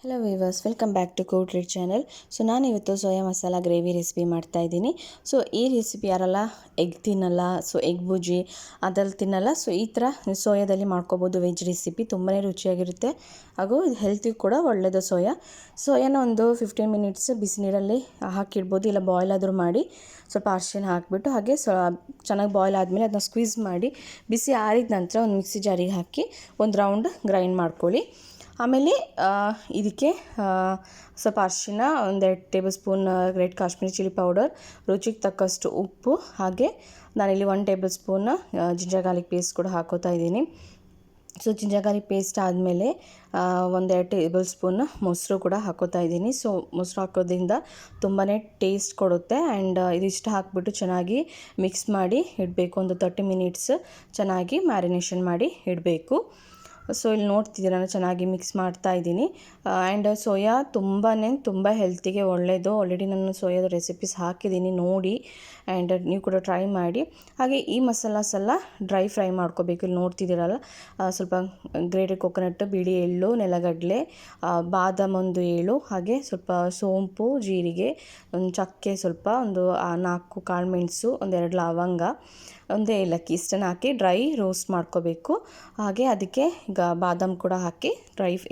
Hello viewers, welcome back to code read channel. So ನಾನಿವತ್ತು soya masala gravy recipe ಮಾಡ್ತಾಯಿದ್ದೀನಿ. So ಈ recipe ಯಾರೆಲ್ಲ egg ತಿನ್ನಲ್ಲ, ಸೊ ಎಗ್ ಬುಜ್ಜಿ ಅದೆಲ್ಲ ತಿನ್ನಲ್ಲ, ಸೊ ಈ ಥರ ಸೋಯಾದಲ್ಲಿ ಮಾಡ್ಕೋಬೋದು. ವೆಜ್ ರೆಸಿಪಿ ತುಂಬಾ ರುಚಿಯಾಗಿರುತ್ತೆ ಹಾಗೂ ಹೆಲ್ತಿಗೆ ಕೂಡ ಒಳ್ಳೆಯದು. ಸೋಯಾನ ಒಂದು 15 ಮಿನಿಟ್ಸ್ ಬಿಸಿ ನೀರಲ್ಲಿ ಹಾಕಿಡ್ಬೋದು, ಇಲ್ಲ ಬಾಯ್ಲ್ ಆದರೂ ಮಾಡಿ ಸ್ವಲ್ಪ ಅರಿಶಿನ ಹಾಕಿಬಿಟ್ಟು ಹಾಗೆ ಚೆನ್ನಾಗಿ ಬಾಯ್ಲ್ ಆದಮೇಲೆ ಅದನ್ನ ಸ್ಕ್ವೀಸ್ ಮಾಡಿ ಬಿಸಿ ಆರಿದ ನಂತರ ಒಂದು ಮಿಕ್ಸಿ ಜಾರಿಗೆ ಹಾಕಿ ಒಂದು ರೌಂಡ್ ಗ್ರೈಂಡ್ ಮಾಡ್ಕೊಳ್ಳಿ. ಆಮೇಲೆ ಇದಕ್ಕೆ ಸ್ವಲ್ಪ ಅರಿಶಿನ, 1-2 table spoon red Kashmiri chilli powder, ರುಚಿಗೆ ತಕ್ಕಷ್ಟು ಉಪ್ಪು, ಹಾಗೆ ನಾನಿಲ್ಲಿ 1 table spoon ginger garlic paste ಕೂಡ ಹಾಕೋತಾ ಇದ್ದೀನಿ. ಸೊ ಜಿಂಜರ್ ಗಾರ್ಲಿಕ್ ಪೇಸ್ಟ್ ಆದಮೇಲೆ 1-2 ಟೇಬಲ್ ಸ್ಪೂನ್ ಮೊಸರು ಕೂಡ ಹಾಕೋತಾ ಇದ್ದೀನಿ. ಸೊ ಮೊಸರು ಹಾಕೋದ್ರಿಂದ ತುಂಬಾ ಟೇಸ್ಟ್ ಕೊಡುತ್ತೆ. ಆ್ಯಂಡ್ ಇದಿಷ್ಟು ಹಾಕಿಬಿಟ್ಟು ಚೆನ್ನಾಗಿ ಮಿಕ್ಸ್ ಮಾಡಿ ಇಡಬೇಕು. ಒಂದು 30 ಮಿನಿಟ್ಸ್ ಚೆನ್ನಾಗಿ ಮ್ಯಾರಿನೇಷನ್ ಮಾಡಿ ಇಡಬೇಕು. ಸೊ ಇಲ್ಲಿ ನೋಡ್ತಿದ್ದೀರ, ನಾನು ಚೆನ್ನಾಗಿ ಮಿಕ್ಸ್ ಮಾಡ್ತಾ ಇದ್ದೀನಿ. ಆ್ಯಂಡ್ ಸೋಯಾ ತುಂಬ ಹೆಲ್ತಿಗೆ ಒಳ್ಳೆಯದು. ಆಲ್ರೆಡಿ ನಾನು ಸೋಯಾದ ರೆಸಿಪೀಸ್ ಹಾಕಿದ್ದೀನಿ, ನೋಡಿ. ಆ್ಯಂಡ್ ನೀವು ಕೂಡ ಟ್ರೈ ಮಾಡಿ. ಹಾಗೆ ಈ ಮಸಾಲಾಸ್ ಎಲ್ಲ ಡ್ರೈ ಫ್ರೈ ಮಾಡ್ಕೋಬೇಕು. ಇಲ್ಲಿ ನೋಡ್ತಿದ್ದೀರಲ್ಲ, ಸ್ವಲ್ಪ ಗ್ರೇಟೆಡ್ ಕೊಕೊನಟ್, ಬಿಳಿ ಎಳ್ಳು, ನೆಲಗಡಲೆ, ಬಾದಾಮ್ 1 7, ಹಾಗೆ ಸ್ವಲ್ಪ ಸೋಂಪು, ಜೀರಿಗೆ, ಒಂದು ಚಕ್ಕೆ, ಸ್ವಲ್ಪ ಒಂದು 4 ಕಾಳುಮೆಣಸು, 1-2 ಲವಂಗ, 1 ಏಲಕ್ಕಿ, ಇಷ್ಟನ್ನು ಹಾಕಿ ಡ್ರೈ ರೋಸ್ಟ್ ಮಾಡ್ಕೋಬೇಕು. ಹಾಗೆ ಅದಕ್ಕೆ ಈಗ ಬಾದಾಮ್ ಕೂಡ ಹಾಕಿ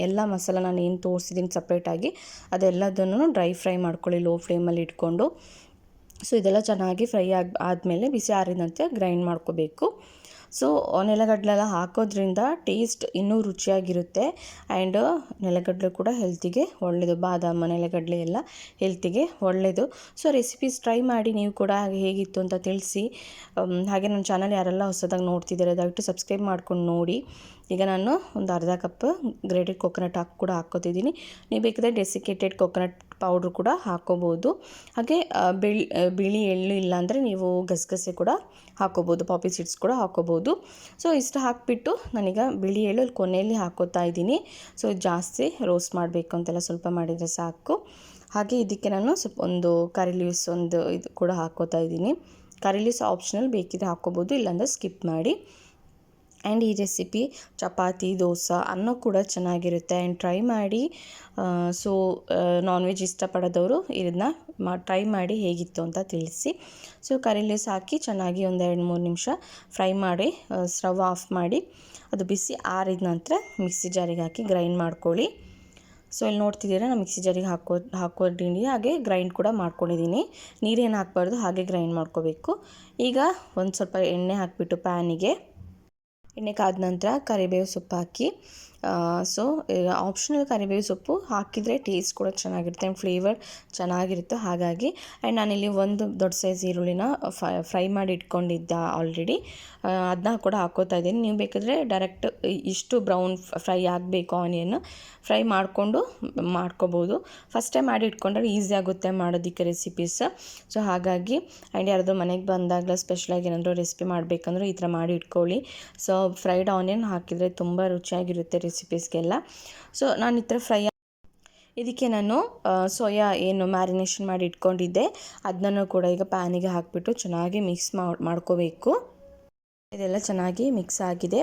ಎಲ್ಲ ಮಸಾಲ ನಾನು ಏನು ತೋರಿಸಿದ್ದೀನಿ ಸಪ್ರೇಟಾಗಿ ಅದೆಲ್ಲದನ್ನು ಡ್ರೈ ಫ್ರೈ ಮಾಡ್ಕೊಳ್ಳಿ ಲೋ ಫ್ಲೇಮಲ್ಲಿ ಇಟ್ಕೊಂಡು. ಸೊ ಇದೆಲ್ಲ ಚೆನ್ನಾಗಿ ಫ್ರೈ ಆದಮೇಲೆ ಬಿಸಿ ಆರಿದಂತೆ ಗ್ರೈಂಡ್ ಮಾಡ್ಕೋಬೇಕು. ಸೊ ನೆಲಗಡಲೆಲ್ಲ ಹಾಕೋದ್ರಿಂದ ಟೇಸ್ಟ್ ಇನ್ನೂ ರುಚಿಯಾಗಿರುತ್ತೆ. ಆ್ಯಂಡ್ ನೆಲಗಡಲೆ ಕೂಡ ಹೆಲ್ತಿಗೆ ಒಳ್ಳೆಯದು. ಬಾದಾಮ್, ನೆಲಗಡಲೆ ಎಲ್ಲ ಹೆಲ್ತಿಗೆ ಒಳ್ಳೆಯದು. ಸೊ ರೆಸಿಪೀಸ್ ಟ್ರೈ ಮಾಡಿ, ನೀವು ಕೂಡ ಹೇಗಿತ್ತು ಅಂತ ತಿಳಿಸಿ. ಹಾಗೆ ನನ್ನ ಚಾನಲ್ ಯಾರೆಲ್ಲ ಹೊಸದಾಗಿ ನೋಡ್ತಿದ್ದಾರೆ ದಯವಿಟ್ಟು ಸಬ್ಸ್ಕ್ರೈಬ್ ಮಾಡ್ಕೊಂಡು ನೋಡಿ. ಈಗ ನಾನು ಒಂದು ಅರ್ಧ ಕಪ್ ಗ್ರೇಟೆಡ್ ಕೊಕೊನಟ್ ಕೂಡ ಹಾಕ್ಕೋತಿದ್ದೀನಿ. ನೀವು ಬೇಕಾದರೆ ಡೆಸಿಕೇಟೆಡ್ ಕೊಕೊನಟ್ ಪೌಡ್ರ್ ಕೂಡ ಹಾಕ್ಕೋಬೋದು. ಹಾಗೆ ಬಿಳಿ ಎಳ್ಳು ಇಲ್ಲಾಂದರೆ ನೀವು ಗಸಗಸೆ ಕೂಡ ಹಾಕ್ಕೋಬೋದು, ಪಾಪಿ ಸೀಡ್ಸ್ ಕೂಡ ಹಾಕ್ಕೋಬೋದು. ಸೊ ಇಷ್ಟು ಹಾಕಿಬಿಟ್ಟು ನಾನೀಗ ಬಿಳಿ ಎಳ್ಳು ಕೊನೆಯಲ್ಲಿ ಹಾಕ್ಕೋತಾ ಇದ್ದೀನಿ. ಸೊ ಜಾಸ್ತಿ ರೋಸ್ಟ್ ಮಾಡಬೇಕು ಅಂತೆಲ್ಲ, ಸ್ವಲ್ಪ ಮಾಡಿದರೆ ಸಾಕು. ಹಾಗೆ ಇದಕ್ಕೆ ನಾನು ಸ್ವಲ್ಪ ಒಂದು ಕರಿ ಲೀವ್ಸ್ ಇದು ಕೂಡ ಹಾಕ್ಕೋತಾ ಇದ್ದೀನಿ. ಕರಿ ಲೀವ್ಸ್ ಆಪ್ಷನಲ್, ಬೇಕಿದ್ರೆ ಹಾಕ್ಕೋಬೋದು, ಇಲ್ಲಾಂದರೆ ಸ್ಕಿಪ್ ಮಾಡಿ. ಆ್ಯಂಡ್ ಈ ರೆಸಿಪಿ ಚಪಾತಿ, ದೋಸೆ, ಅನ್ನ ಕೂಡ ಚೆನ್ನಾಗಿರುತ್ತೆ. ಆ್ಯಂಡ್ ಟ್ರೈ ಮಾಡಿ. ಸೊ ನಾನ್ ವೆಜ್ ಇಷ್ಟಪಡೋದವರು ಇದನ್ನು ಟ್ರೈ ಮಾಡಿ ಹೇಗಿತ್ತು ಅಂತ ತಿಳಿಸಿ. ಸೊ ಕರಿ ಲೀವ್ಸ್ ಹಾಕಿ ಚೆನ್ನಾಗಿ 1-2-3 ನಿಮಿಷ ಫ್ರೈ ಮಾಡಿ ಸ್ಟವ್ ಆಫ್ ಮಾಡಿ ಅದು ಬಿಸಿ ಆರಿದ ನಂತರ ಮಿಕ್ಸಿ ಜಾರಿಗೆ ಹಾಕಿ ಗ್ರೈಂಡ್ ಮಾಡ್ಕೊಳ್ಳಿ. ಸೊ ಇಲ್ಲಿ ನೋಡ್ತಿದ್ದೀರಾ, ನಾನು ಮಿಕ್ಸಿ ಜಾರಿಗೆ ಹಾಕೊಂಡಿದ್ದೀನಿ. ಹಾಗೆ ಗ್ರೈಂಡ್ ಕೂಡ ಮಾಡ್ಕೊಂಡಿದ್ದೀನಿ. ನೀರೇನು ಹಾಕಬಾರ್ದು, ಹಾಗೆ ಗ್ರೈಂಡ್ ಮಾಡ್ಕೋಬೇಕು. ಈಗ ಒಂದು ಸ್ವಲ್ಪ ಎಣ್ಣೆ ಹಾಕಿಬಿಟ್ಟು ಪ್ಯಾನಿಗೆ ಎಣ್ಣೆ ಕಾದ ನಂತರ ಕರಿಬೇವು ಸೊಪ್ಪು ಹಾಕಿ. ಸೊ ಆಪ್ಷನಲ್ ಕರಿಬೇವು ಸೊಪ್ಪು ಹಾಕಿದರೆ ಟೇಸ್ಟ್ ಕೂಡ ಚೆನ್ನಾಗಿರುತ್ತೆ ಆ್ಯಂಡ್ ಫ್ಲೇವರ್ ಚೆನ್ನಾಗಿರುತ್ತೆ. ಹಾಗಾಗಿ ಆ್ಯಂಡ್ ನಾನಿಲ್ಲಿ ಒಂದು ದೊಡ್ಡ ಸೈಜ್ ಈರುಳ್ಳಿನ ಫ್ರೈ ಮಾಡಿ ಇಟ್ಕೊಂಡಿದ್ದೆ ಆಲ್ರೆಡಿ, ಅದನ್ನ ಕೂಡ ಹಾಕ್ಕೋತಾ ಇದ್ದೀನಿ. ನೀವು ಬೇಕಾದರೆ ಡೈರೆಕ್ಟ್ ಇಷ್ಟು ಬ್ರೌನ್ ಫ್ರೈ ಆಗಬೇಕು ಆನಿಯನ್ ಫ್ರೈ ಮಾಡಿಕೊಂಡು ಮಾಡ್ಕೋಬೋದು. ಫಸ್ಟ್ ಟೈಮ್ ಮಾಡಿ ಇಟ್ಕೊಂಡ್ರೆ ಈಸಿ ಆಗುತ್ತೆ ಮಾಡೋದಕ್ಕೆ ರೆಸಿಪೀಸ್. ಸೊ ಹಾಗಾಗಿ ಆ್ಯಂಡ್ ಯಾರಾದರೂ ಮನೆಗೆ ಬಂದಾಗಲ ಸ್ಪೆಷಲಾಗಿ ಏನಾದರೂ ರೆಸಿಪಿ ಮಾಡಬೇಕಂದ್ರೆ ಈ ಥರ ಮಾಡಿ ಇಟ್ಕೊಳ್ಳಿ. ಸೊ ಫ್ರೈಡ್ ಆನಿಯನ್ ಹಾಕಿದರೆ ತುಂಬ ರುಚಿಯಾಗಿರುತ್ತೆ ರೆಸಿಪೀಸ್ಗೆಲ್ಲ. ಸೊ ನಾನು ಈ ಥರ ಇದಕ್ಕೆ ನಾನು ಸೋಯಾ ಏನು ಮ್ಯಾರಿನೇಷನ್ ಮಾಡಿ ಇಟ್ಕೊಂಡಿದ್ದೆ ಅದನ್ನು ಕೂಡ ಈಗ ಪ್ಯಾನಿಗೆ ಹಾಕಿಬಿಟ್ಟು ಚೆನ್ನಾಗಿ ಮಿಕ್ಸ್ ಮಾಡ್ಕೋಬೇಕು. ಇದೆಲ್ಲ ಚೆನ್ನಾಗಿ ಮಿಕ್ಸ್ ಆಗಿದೆ.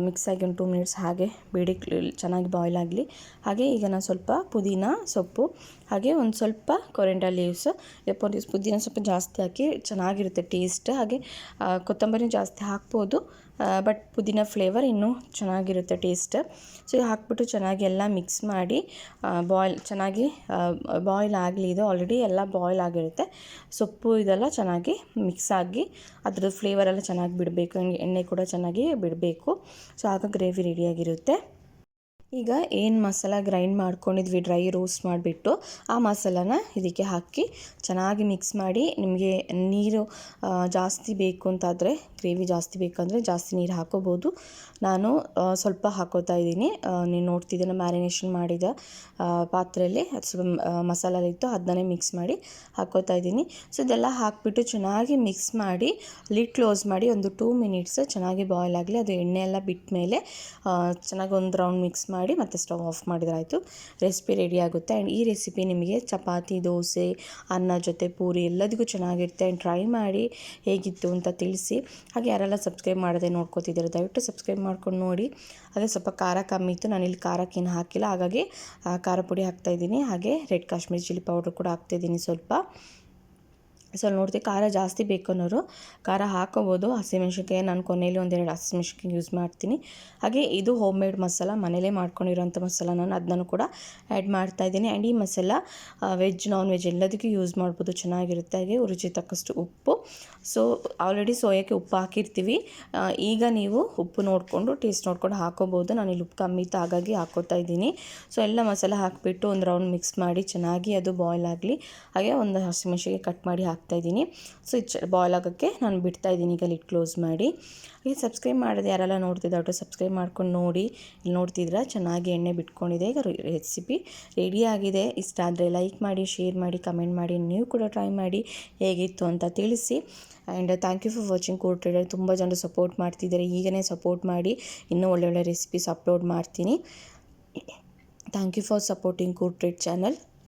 ಮಿಕ್ಸ್ ಆಗಿ ಒಂದು 2 ಮಿನಿಟ್ಸ್ ಹಾಗೆ ಬಿಡಿ, ಚೆನ್ನಾಗಿ ಬಾಯ್ಲ್ ಆಗಲಿ. ಹಾಗೆ ಈಗ ನಾನು ಸ್ವಲ್ಪ ಪುದೀನ ಸೊಪ್ಪು, ಹಾಗೆ ಒಂದು ಸ್ವಲ್ಪ ಕೊರಿಯಾಂಡರ್ ಲೀವ್ಸ್, ಪುದೀನ ಸೊಪ್ಪು ಜಾಸ್ತಿ ಹಾಕಿ ಚೆನ್ನಾಗಿರುತ್ತೆ ಟೇಸ್ಟ್. ಹಾಗೆ ಕೊತ್ತಂಬರಿ ಜಾಸ್ತಿ ಹಾಕ್ಬೋದು, ಬಟ್ ಪುದೀನ ಫ್ಲೇವರ್ ಇನ್ನೂ ಚೆನ್ನಾಗಿರುತ್ತೆ ಟೇಸ್ಟ್. ಸೊ ಹಾಕ್ಬಿಟ್ಟು ಚೆನ್ನಾಗಿ ಎಲ್ಲ ಮಿಕ್ಸ್ ಮಾಡಿ ಚೆನ್ನಾಗಿ ಬಾಯ್ಲ್ ಆಗಲಿ. ಇದು ಆಲ್ರೆಡಿ ಎಲ್ಲ ಬಾಯ್ಲ್ ಆಗಿರುತ್ತೆ. ಸೊಪ್ಪು ಇದೆಲ್ಲ ಚೆನ್ನಾಗಿ ಮಿಕ್ಸ್ ಆಗಿ ಅದ್ರದ್ದು ಫ್ಲೇವರ್ ಎಲ್ಲ ಚೆನ್ನಾಗಿ ಬಿಡಬೇಕು, ಎಣ್ಣೆ ಕೂಡ ಚೆನ್ನಾಗಿ ಬಿಡಬೇಕು. ಸೊ ಆಗ ಗ್ರೇವಿ ರೆಡಿಯಾಗಿರುತ್ತೆ. ಈಗ ಏನು ಮಸಾಲ ಗ್ರೈಂಡ್ ಮಾಡ್ಕೊಂಡಿದ್ವಿ ಡ್ರೈ ರೋಸ್ಟ್ ಮಾಡಿಬಿಟ್ಟು ಆ ಮಸಾಲಾನ ಇದಕ್ಕೆ ಹಾಕಿ ಚೆನ್ನಾಗಿ ಮಿಕ್ಸ್ ಮಾಡಿ. ನಿಮಗೆ ನೀರು ಜಾಸ್ತಿ ಬೇಕು ಅಂತಾದರೆ, ಗ್ರೇವಿ ಜಾಸ್ತಿ ಬೇಕಂದರೆ ಜಾಸ್ತಿ ನೀರು ಹಾಕೋಬೋದು. ನಾನು ಸ್ವಲ್ಪ ಹಾಕೋತಾ ಇದ್ದೀನಿ. ನೀವು ನೋಡ್ತಿದ್ದೀನಿ, ಮ್ಯಾರಿನೇಷನ್ ಮಾಡಿದ ಪಾತ್ರೆಯಲ್ಲಿ ಸ್ವಲ್ಪ ಮಸಾಲ ಇತ್ತು, ಅದನ್ನೇ ಮಿಕ್ಸ್ ಮಾಡಿ ಹಾಕೋತಾ ಇದ್ದೀನಿ. ಸೊ ಇದೆಲ್ಲ ಹಾಕಿಬಿಟ್ಟು ಚೆನ್ನಾಗಿ ಮಿಕ್ಸ್ ಮಾಡಿ ಲಿಡ್ ಕ್ಲೋಸ್ ಮಾಡಿ ಒಂದು 2 ಮಿನಿಟ್ಸ್ ಚೆನ್ನಾಗಿ ಬಾಯ್ಲ್ ಆಗಲಿ. ಅದು ಎಣ್ಣೆ ಎಲ್ಲ ಬಿಟ್ಟ ಮೇಲೆ ಚೆನ್ನಾಗಿ ಒಂದು ರೌಂಡ್ ಮಿಕ್ಸ್ ಮಾಡಿ ಮಾಡಿ ಮತ್ತು ಸ್ಟವ್ ಆಫ್ ಮಾಡಿದ್ರೆ ಆಯಿತು. ರೆಸಿಪಿ ರೆಡಿ ಆಗುತ್ತೆ. ಆ್ಯಂಡ್ ಈ ರೆಸಿಪಿ ನಿಮಗೆ ಚಪಾತಿ, ದೋಸೆ, ಅನ್ನ ಜೊತೆ ಪೂರಿ ಎಲ್ಲದಕ್ಕೂ ಚೆನ್ನಾಗಿರುತ್ತೆ. ಆ್ಯಂಡ್ ಟ್ರೈ ಮಾಡಿ ಹೇಗಿತ್ತು ಅಂತ ತಿಳಿಸಿ. ಹಾಗೆ ಯಾರೆಲ್ಲ ಸಬ್ಸ್ಕ್ರೈಬ್ ಮಾಡದೆ ನೋಡ್ಕೋತಿದ್ದೀರ ದಯವಿಟ್ಟು ಸಬ್ಸ್ಕ್ರೈಬ್ ಮಾಡ್ಕೊಂಡು ನೋಡಿ. ಹಾಗೆ ಸ್ವಲ್ಪ ಖಾರ ಕಮ್ಮಿ ಇತ್ತು, ನಾನಿಲ್ಲಿ ಖಾರಕ್ಕೇನು ಹಾಕಿಲ್ಲ, ಹಾಗಾಗಿ ಖಾರ ಪುಡಿ ಹಾಕ್ತಾಯಿದ್ದೀನಿ. ಹಾಗೆ ರೆಡ್ ಕಾಶ್ಮೀರಿ ಚಿಲ್ಲಿ ಪೌಡ್ರ್ ಕೂಡ ಹಾಕ್ತಾಯಿದ್ದೀನಿ ಸ್ವಲ್ಪ. ಸೊ ನೋಡ್ತೀವಿ, ಖಾರ ಜಾಸ್ತಿ ಬೇಕು ಅನ್ನೋರು ಖಾರ ಹಾಕೋಬೋದು. ಹಸಿಮೆಣ್ಸಿನ್ಕಾಯಿ ನಾನು ಕೊನೆಯಲ್ಲಿ ಒಂದೆರಡು ಹಸಿಮೆಣ್ಸಿನ್ಕಾಯಿ ಯೂಸ್ ಮಾಡ್ತೀನಿ. ಹಾಗೆ ಇದು ಹೋಮ್ ಮೇಡ್ ಮಸಾಲ, ಮನೇಲೇ ಮಾಡ್ಕೊಂಡಿರೋಂಥ ಮಸಾಲ, ನಾನು ಅದನ್ನು ಕೂಡ ಆ್ಯಡ್ ಮಾಡ್ತಾಯಿದ್ದೀನಿ. ಆ್ಯಂಡ್ ಈ ಮಸಾಲ ವೆಜ್, ನಾನ್ ವೆಜ್ ಎಲ್ಲದಕ್ಕೂ ಯೂಸ್ ಮಾಡ್ಬೋದು, ಚೆನ್ನಾಗಿರುತ್ತೆ. ಹಾಗೆ ರುಚಿ ತಕ್ಕಷ್ಟು ಉಪ್ಪು. ಸೊ ಆಲ್ರೆಡಿ ಸೋಯಾಕ್ಕೆ ಉಪ್ಪು ಹಾಕಿರ್ತೀವಿ. ಈಗ ನೀವು ಉಪ್ಪು ನೋಡಿಕೊಂಡು ಟೇಸ್ಟ್ ನೋಡ್ಕೊಂಡು ಹಾಕೋಬೋದು. ನಾನು ಇಲ್ಲಿ ಉಪ್ಪು ಕಮ್ಮಿ ಇತ್ತು ಹಾಗಾಗಿ ಹಾಕೋತಾ ಇದ್ದೀನಿ. ಸೊ ಎಲ್ಲ ಮಸಾಲ ಹಾಕಿಬಿಟ್ಟು ಒಂದು ರೌಂಡ್ ಮಿಕ್ಸ್ ಮಾಡಿ ಚೆನ್ನಾಗಿ ಅದು ಬಾಯ್ಲ್ ಆಗಲಿ. ಹಾಗೆ ಒಂದು ಹಸಿಮೆಣ್ಸಿನ್ಕಾಯಿ ಕಟ್ ಮಾಡಿ ಹಾಕ್ತಾಯಿದ್ದೀನಿ. ಸೊ ಬಾಯ್ಲ್ ಆಗೋಕ್ಕೆ ನಾನು ಬಿಡ್ತಾಯಿದ್ದೀನಿ ಈಗ ಲಿಡ್ ಕ್ಲೋಸ್ ಮಾಡಿ. ಈಗ ಸಬ್ಸ್ಕ್ರೈಬ್ ಮಾಡಿದೆ ಯಾರೆಲ್ಲ ನೋಡ್ತಿದ್ದಾರೋ ಸಬ್ಸ್ಕ್ರೈಬ್ ಮಾಡ್ಕೊಂಡು ನೋಡಿ. ಇಲ್ಲಿ ನೋಡ್ತಿದ್ರೆ ಚೆನ್ನಾಗಿ ಎಣ್ಣೆ ಬಿಟ್ಕೊಂಡಿದೆ. ಈಗ ರೆಸಿಪಿ ರೆಡಿಯಾಗಿದೆ. ಇಷ್ಟ ಆದರೆ ಲೈಕ್ ಮಾಡಿ, ಶೇರ್ ಮಾಡಿ, ಕಮೆಂಟ್ ಮಾಡಿ. ನೀವು ಕೂಡ ಟ್ರೈ ಮಾಡಿ ಹೇಗಿತ್ತು ಅಂತ ತಿಳಿಸಿ. And thank you for watching cool trader. ತುಂಬ ಜನರು ಸಪೋರ್ಟ್ ಮಾಡ್ತಿದ್ದಾರೆ, ಈಗಲೇ ಸಪೋರ್ಟ್ ಮಾಡಿ. ಇನ್ನೂ ಒಳ್ಳೊಳ್ಳೆ ರೆಸಿಪೀಸ್ ಅಪ್ಲೋಡ್ ಮಾಡ್ತೀನಿ. Thank you for supporting cool trade channel.